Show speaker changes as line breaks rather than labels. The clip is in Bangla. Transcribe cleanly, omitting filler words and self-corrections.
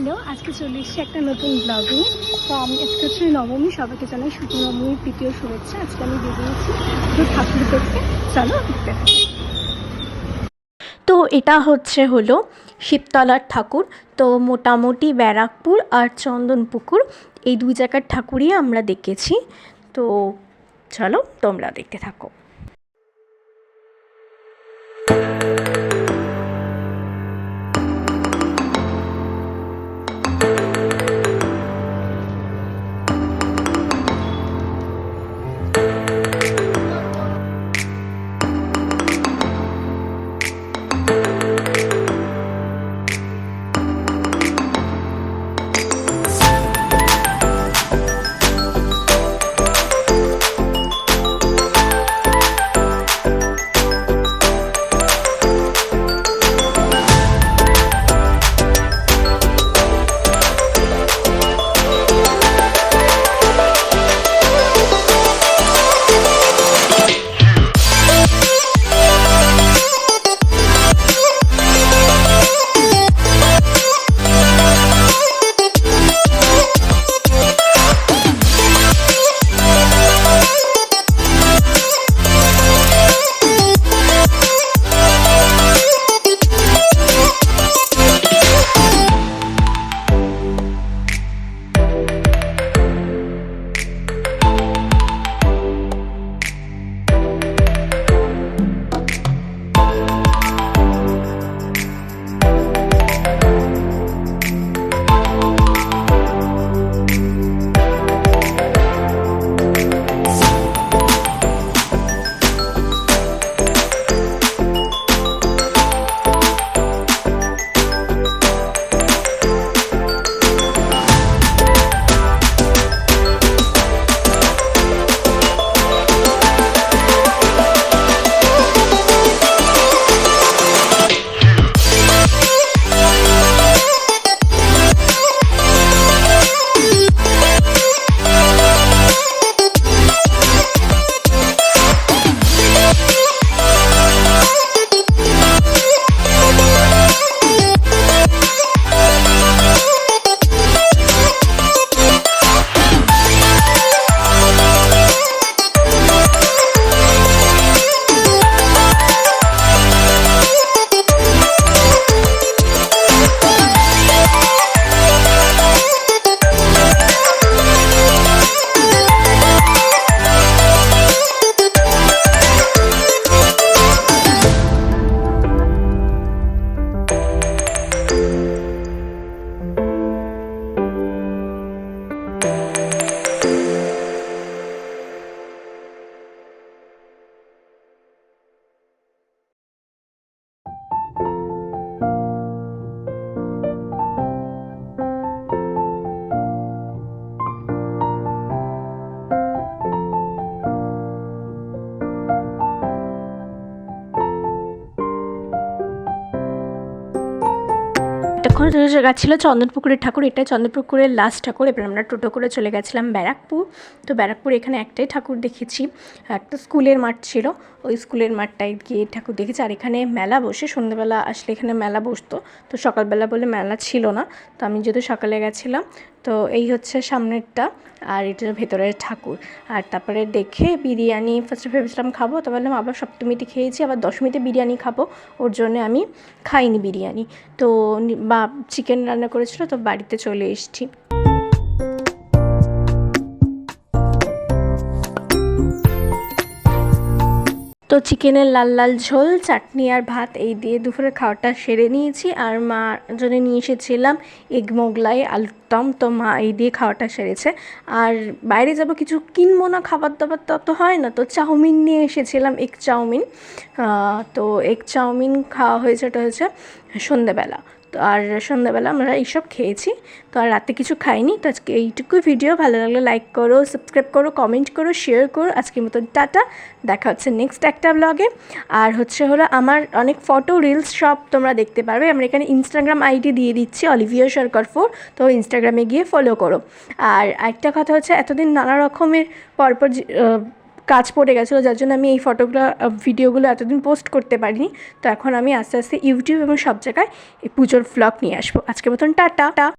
হ্যালো, আজকে চলে এসেছি একটা নতুন ব্লগে। তো আমি আজকে হচ্ছে নবমী, সবাইকে জানাই শুভ নবমীর তৃতীয় শুভেচ্ছা। আজকে আমি বেরিয়েছি তো ঠাকুর দেখতে, চলো দেখতে। তো এটা হলো শিবতলার ঠাকুর। তো মোটামুটি ব্যারাকপুর আর চন্দনপুকুর এই দুই জায়গার ঠাকুরই আমরা দেখেছি। তো চলো তোমরা দেখতে থাকো। তখন গেছিলো চন্দনপুকুরের ঠাকুর, এটা চন্দনপুকুরের লাস্ট ঠাকুর। এবার আমরা টোটো করে চলে গেছিলাম ব্যারাকপুর। তো ব্যারাকপুর এখানে একটাই ঠাকুর দেখেছি, একটা স্কুলের মাঠ ছিল, ওই স্কুলের মাঠটায় গিয়ে ঠাকুর দেখেছি। আর এখানে মেলা বসে, সন্ধ্যেবেলা আসলে এখানে মেলা বসতো। তো সকালবেলা বলে মেলা ছিল না, তো আমি যেহেতু সকালে গেছিলাম। তো এই হচ্ছে সামনেরটা, আর এটার ভেতরের ঠাকুর। আর তারপরে দেখে বিরিয়ানি ফার্স্টে ভেবেছিলাম খাবো, তো বললাম আবার সপ্তমীতে খেয়েছি, আবার দশমীতে বিরিয়ানি খাবো, ওর জন্য আমি খাইনি বিরিয়ানি। তো বা চিকেন রান্না করেছিল, তো বাড়িতে চলে এসেছি। তো চিকেনের লাল লাল ঝোল, চাটনি আর ভাত এই দিয়ে দুপুরে খাওয়াটা সেরে নিয়েছি। আর মার জন্য নিয়ে এসেছিলাম এগ মোগলাই, আলুর দম। তো মা এই দিয়ে খাওয়াটা সেরেছে। আর বাইরে যাব কিছু কিনবো না, খাবার দাবার তত হয় না, তো চাউমিন নিয়ে এসেছিলাম, এগ চাউমিন। তো এগ চাউমিন খাওয়া হয়েছে, এটা হয়েছে সন্ধ্যেবেলা। তো আর সন্ধ্যাবেলা আমরা এইসব খেয়েছি। তো আর রাতে কিছু খাইনি। তো আজকে এইটুকুই ভিডিও। ভালো লাগলে লাইক করো, সাবস্ক্রাইব করো, কমেন্ট করো, শেয়ার করো। আজকের মতো টাটা, দেখা হচ্ছে নেক্সট একটা ব্লগে। আর হলো আমার অনেক ফটো রিলস সব তোমরা দেখতে পারবে। আমরা এখানে ইনস্টাগ্রাম আইডি দিয়ে দিচ্ছি, অলিভিয়া সরকার 4। তো ইনস্টাগ্রামে গিয়ে ফলো করো। আর একটা কথা হচ্ছে, এতদিন নানা রকমের পরপর কাজ পড়ে গেছিলো, যার জন্য আমি এই ভিডিওগুলো এতদিন পোস্ট করতে পারিনি। তো এখন আমি আস্তে আস্তে ইউটিউব এবং সব জায়গায় এই পুজোর ভ্লগ নিয়ে আসবো। আজকের মতন টাটা।